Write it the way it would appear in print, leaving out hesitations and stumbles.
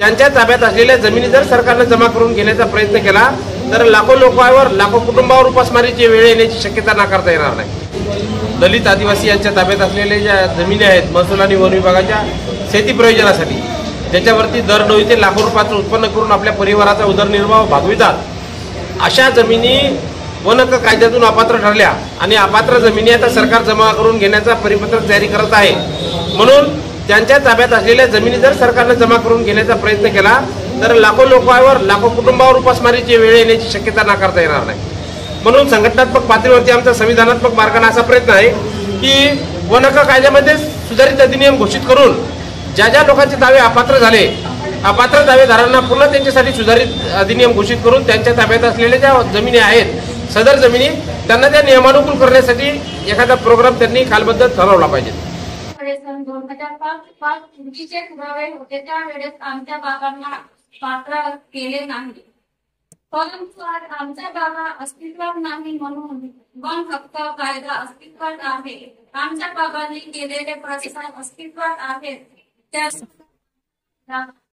त्यांच्या ताब्यात असलेल्या जमिनी जर सरकारने जमा करून घेण्याचा प्रयत्न केला तर लाखो लोकांवर, लाखो कुटुंबावर उपासमारीची वेळ येण्याची शक्यता नाकारता येणार नाही। दलित आदिवासी यांच्या ताब्यात असलेल्या ज्या जमिनी आहेत महसूल आणि वन विभागाच्या शेती प्रयोजनासाठी, ज्याच्यावरती दरडोई ते लाखो रुपयाचं उत्पन्न करून आपल्या परिवाराचा उदरनिर्वाह भागवितात, अशा जमिनी वन हक्क कायद्यातून अपात्र ठरल्या आणि अपात्र जमिनी आता सरकार जमा करून घेण्याचा परिपत्रक जारी करत आहे। म्हणून त्यांच्या ताब्यात असलेल्या जमिनी जर सरकारने जमा करून घेण्याचा प्रयत्न केला तर लाखो लोकांवर, लाखो कुटुंबावर उपासमारीची वेळ येण्याची शक्यता नाकारता येणार नाही। म्हणून संघटनात्मक पातळीवरती आमचा संविधानात्मक मार्गाने असा प्रयत्न आहे की वन हक्क कायद्यामध्ये सुधारित अधिनियम घोषित करून ज्या ज्या लोकांचे दावे अपात्र झाले, अपात्र दावेदारांना पुन्हा त्यांच्यासाठी सुधारित अधिनियम घोषित करून त्यांच्या ताब्यात असलेल्या ज्या जमिनी आहेत, सदर जमिनी त्यांना त्या नियमानुकूल करण्यासाठी एखादा प्रोग्राम त्यांनी कालबद्ध ठरवला पाहिजे। 2005 चुकीचे पुरावे होते, त्यावेळेस आमच्या बाबांना पात्र केले नाही, परंतु आज आमच्या बाबा अस्तित्वात नाही म्हणून वन हक्क कायदा अस्तित्वात आहे। आमच्या बाबांनी केलेले प्रश्न अस्तित्वात आहेत। त्या